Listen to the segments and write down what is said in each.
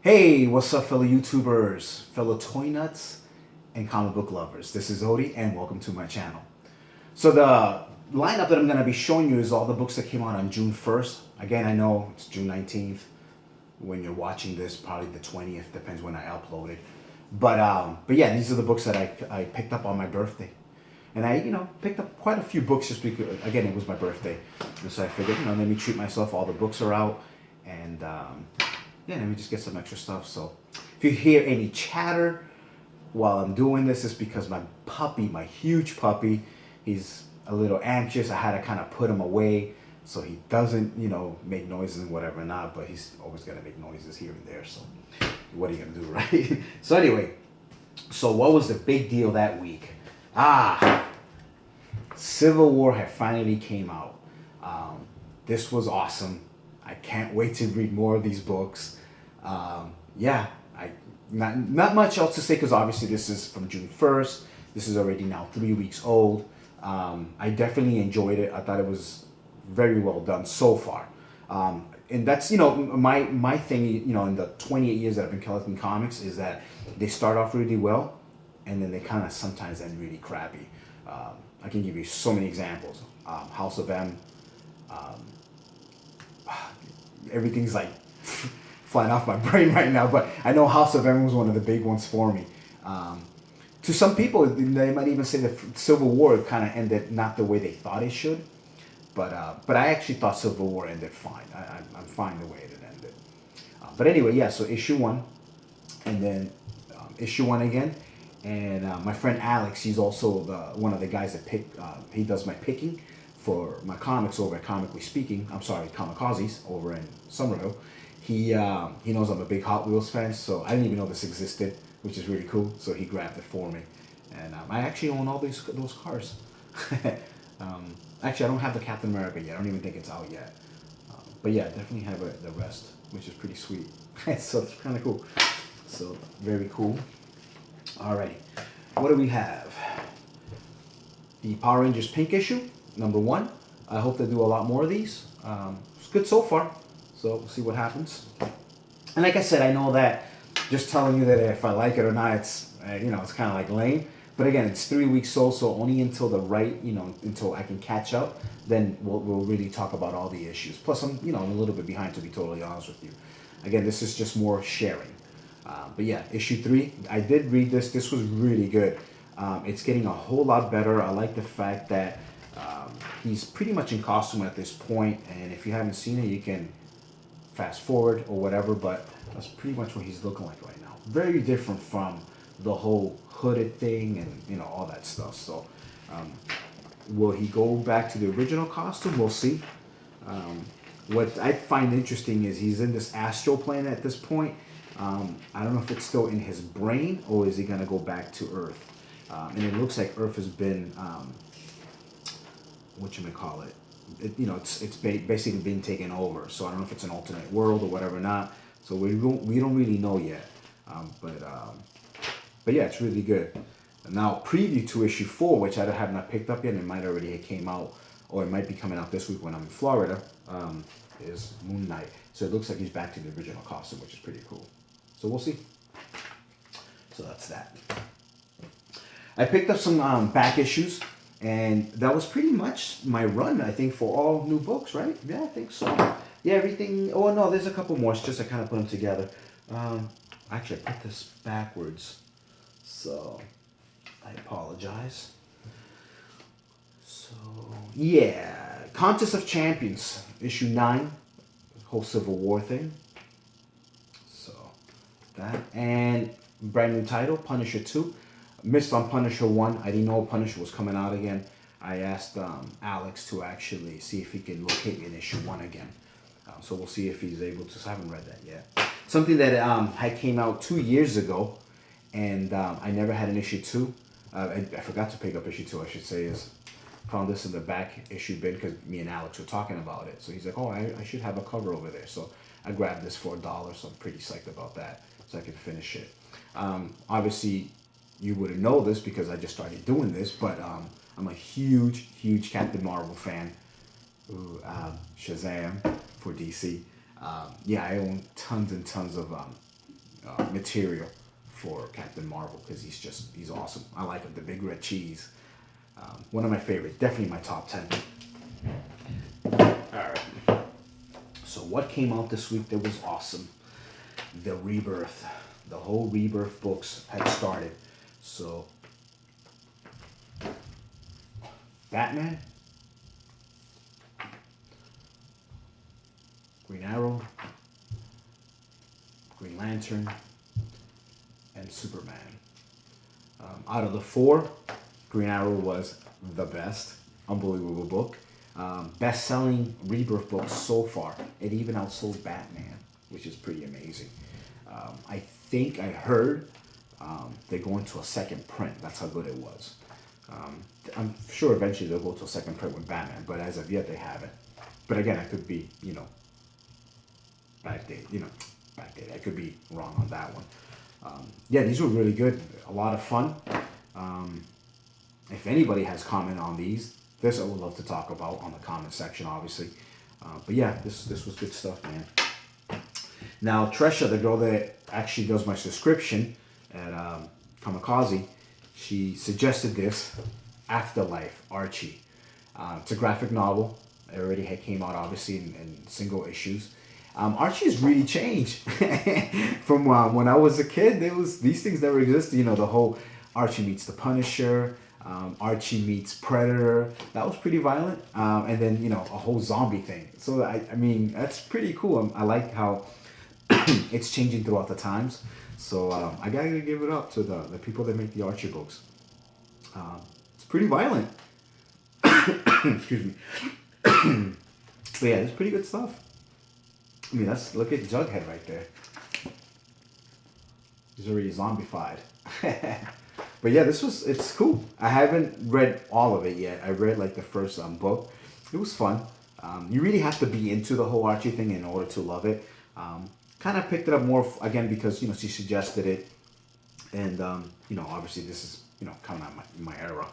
Hey, what's up, fellow YouTubers, fellow toy nuts, and comic book lovers? This is Odie, and welcome to my channel. So the lineup that I'm going to be showing you is all the books that came out on June 1st. Again, I know it's June 19th. When you're watching this, probably the 20th, depends when I upload it. But yeah, these are the books that I picked up on my birthday. And I, picked up quite a few books just because, again, it was my birthday. And so I figured, let me treat myself. All the books are out. And yeah, let me just get some extra stuff. So if you hear any chatter while I'm doing this, it's because my puppy, my huge puppy, he's a little anxious. I had to kind of put him away so he doesn't, make noises and whatever not, but he's always going to make noises here and there. So what are you going to do, right? So anyway, so what was the big deal that week? Civil War had finally came out. This was awesome. I can't wait to read more of these books. Yeah, not much else to say because obviously this is from June 1st. This is already now 3 weeks old. I definitely enjoyed it. I thought it was very well done so far. And that's, my thing, in the 28 years that I've been collecting comics is that they start off really well and then they kind of sometimes end really crappy. I can give you so many examples. House of M. Everything's like flying off my brain right now, but I know House of M was one of the big ones for me. To some people, they might even say that Civil War kind of ended not the way they thought it should, but I actually thought Civil War ended fine. I'm fine the way it ended. But anyway, yeah. So issue 1, and then issue 1 again. And my friend Alex, he's also one of the guys that he does my picking for my comics over at Kamikazes over in Somerville. He knows I'm a big Hot Wheels fan, so I didn't even know this existed, which is really cool. So he grabbed it for me, and I actually own all those cars. Actually, I don't have the Captain America yet. I don't even think it's out yet. But yeah, definitely have the rest, which is pretty sweet. So it's kind of cool. So very cool. Alrighty, what do we have? The Power Rangers Pink issue, number 1. I hope they do a lot more of these. It's good so far, so we'll see what happens. And like I said, I know that just telling you that if I like it or not, it's it's kind of like lame. But again, it's 3 weeks old, so only until until I can catch up, then we'll really talk about all the issues. Plus, I'm a little bit behind, to be totally honest with you. Again, this is just more sharing. But yeah, issue 3, I did read this. This was really good. It's getting a whole lot better. I like the fact that he's pretty much in costume at this point, and if you haven't seen it, you can fast forward or whatever, but that's pretty much what he's looking like right now. Very different from the whole hooded thing and all that stuff. So will he go back to the original costume? We'll see. What I find interesting is he's in this astral plane at this point. I don't know if it's still in his brain or is he going to go back to Earth. And it looks like Earth has been, it's basically been taken over. So I don't know if it's an alternate world or whatever not. So we don't really know yet. But yeah, it's really good. Now, preview to issue 4, which I have not picked up yet, and it might already came out, or it might be coming out this week when I'm in Florida, is Moon Knight. So it looks like he's back to the original costume, which is pretty cool. So we'll see. So that's that. I picked up some back issues, and that was pretty much my run, I think, for all new books, right? Yeah, I think so. Yeah, everything. Oh, no, there's a couple more. It's just I kind of put them together. Actually, I put this backwards, so I apologize. So, yeah. Contest of Champions, issue 9, whole Civil War thing. So, that. And brand new title, Punisher 2. Missed on Punisher 1. I didn't know Punisher was coming out again. I asked Alex to actually see if he can locate me in issue 1 again. So we'll see if he's able to. So I haven't read that yet. Something that had came out 2 years ago, and I never had an issue 2. I forgot to pick up issue 2, I should say, is found this in the back issue bin because me and Alex were talking about it. So he's like, oh, I should have a cover over there. So I grabbed this for $1, so I'm pretty psyched about that, so I can finish it. Obviously, you wouldn't know this because I just started doing this, but I'm a huge Captain Marvel fan. Shazam for DC. Yeah, I own tons and tons of material for Captain Marvel because he's awesome. I like him. The big red cheese. One of my favorites. Definitely my top 10. Alright. So what came out this week that was awesome? The Rebirth. The whole Rebirth books had started. So Batman, Green Arrow, Green Lantern, and Superman. Out of the 4, Green Arrow was the best. Unbelievable book. Best-selling Rebirth book so far. It even outsold Batman, which is pretty amazing. I think I heard they're going to a second print. That's how good it was. I'm sure eventually they'll go to a second print with Batman, but as of yet they haven't. But again, I could be, backdated. I could be wrong on that one. Yeah, these were really good. A lot of fun. If anybody has comment on these, this I would love to talk about on the comment section, obviously. But yeah, this was good stuff, man. Now, Tresha, the girl that actually does my subscription at Kamikaze, she suggested this, Afterlife, Archie. It's a graphic novel. It already came out, obviously, in single issues. Archie has really changed. From when I was a kid, these things never existed. The whole Archie meets the Punisher, Archie meets Predator. That was pretty violent. And then, a whole zombie thing. So, I mean, that's pretty cool. I like how it's changing throughout the times. So, I gotta give it up to the people that make the Archie books. It's pretty violent. Excuse me. But yeah, it's pretty good stuff. I mean, look at Jughead right there. He's already zombified. But yeah, it's cool. I haven't read all of it yet. I read like the first book. It was fun. You really have to be into the whole Archie thing in order to love it. Kind of picked it up more again because she suggested it, and obviously this is kind of my era.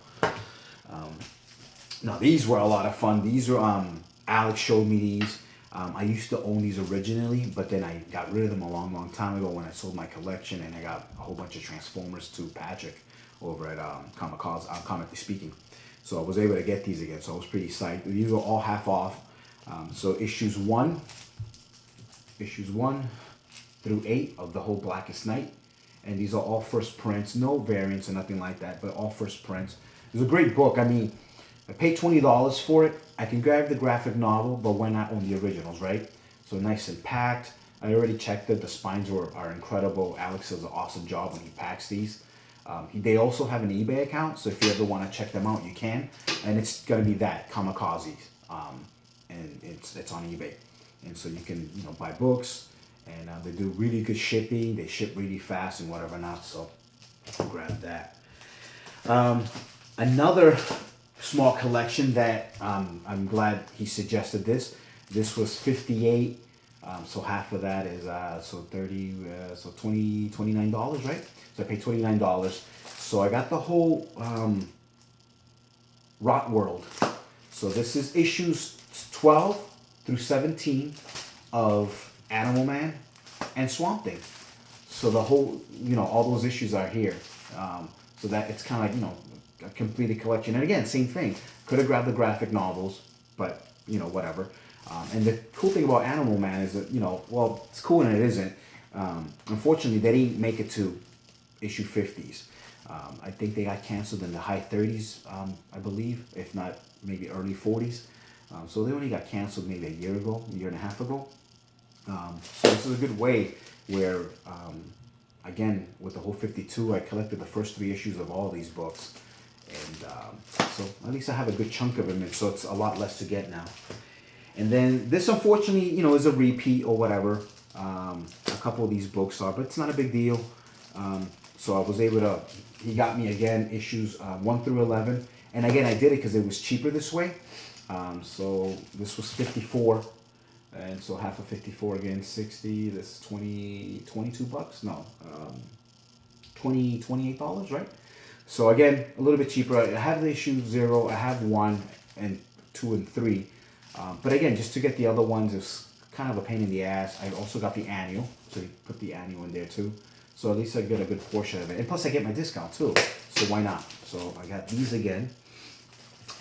Now these were a lot of fun. These were Alex showed me these. I used to own these originally, but then I got rid of them a long time ago when I sold my collection, and I got a whole bunch of Transformers to Patrick over at Kamikaze, Comically Speaking. So I was able to get these again, so I was pretty psyched. These were all half off. So issues 1 through 8 of the whole Blackest Night, and these are all first prints, no variants or nothing like that, but all first prints. It's a great book. I mean, I paid $20 for it. I can grab the graphic novel, but why not own the originals, right? So nice and packed. I already checked it. The spines are incredible. Alex does an awesome job when he packs these. They also have an eBay account, so if you ever want to check them out, you can. And it's gonna be that Kamikaze, and it's on eBay, and so you can buy books, and they do really good shipping. They ship really fast and whatever not. So grab that. Another small collection that I'm glad he suggested this. This was $58. So half of that is so $29, right? So I paid $29. So I got the whole Rot World. So this is issues 12 through 17 of Animal Man and Swamp Thing. So the whole, all those issues are here. So that it's kind of like, a completed collection. And again, same thing. Could have grabbed the graphic novels, but, whatever. And the cool thing about Animal Man is that, well, it's cool and it isn't. Unfortunately, they didn't make it to issue 50s. I think they got canceled in the high 30s, I believe, if not maybe early 40s. So they only got canceled maybe a year and a half ago. So this is a good way where, again, with the whole 52, I collected the first 3 issues of all these books. And so at least I have a good chunk of them, and so it's a lot less to get now. And then this, unfortunately, is a repeat or whatever. A couple of these books are, but it's not a big deal. So I was able to, he got me again issues 1 through 11. And again, I did it because it was cheaper this way. So this was 54. And so half of 54 again, 60. This is 22 bucks. No, $28, right? So again, a little bit cheaper. I have the issue 0. I have 1 and 2 and 3. But again, just to get the other ones is kind of a pain in the ass. I also got the annual, so you put the annual in there too. So at least I get a good portion of it. And plus I get my discount too, so why not? So I got these again.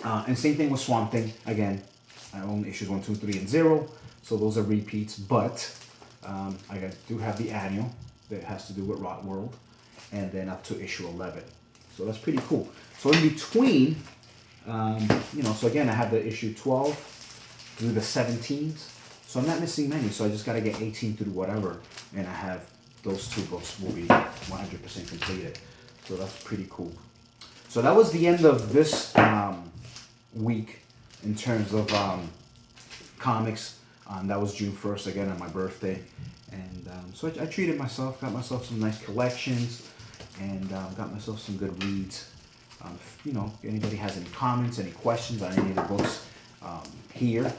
And same thing with Swamp Thing. Again, I own issues 1, 2, 3, and 0. So those are repeats, but do have the annual that has to do with Rot World, and then up to issue 11. So that's pretty cool. So in between, so again, I have the issue 12 through the 17s. So I'm not missing many. So I just got to get 18 through whatever, and I have those 2 books will be 100% completed. So that's pretty cool. So that was the end of this week in terms of comics. That was June 1st, again, on my birthday. And so I treated myself, got myself some nice collections, and got myself some good reads. If anybody has any comments, any questions on any of the books here,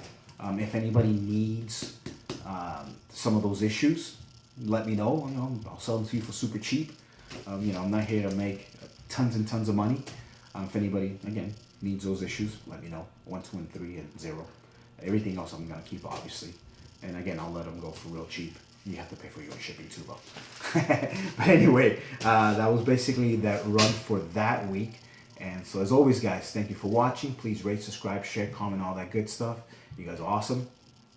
if anybody needs some of those issues, let me know. I'll sell them to you for super cheap. I'm not here to make tons and tons of money. If anybody, again, needs those issues, let me know. 1, 2, and 3, and 0. Everything else I'm going to keep, obviously. And again, I'll let them go for real cheap. You have to pay for your shipping too, though. But anyway, that was basically that run for that week. And so as always, guys, thank you for watching. Please rate, subscribe, share, comment, all that good stuff. You guys are awesome.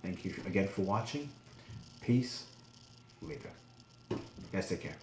Thank you again for watching. Peace. Later. You guys take care.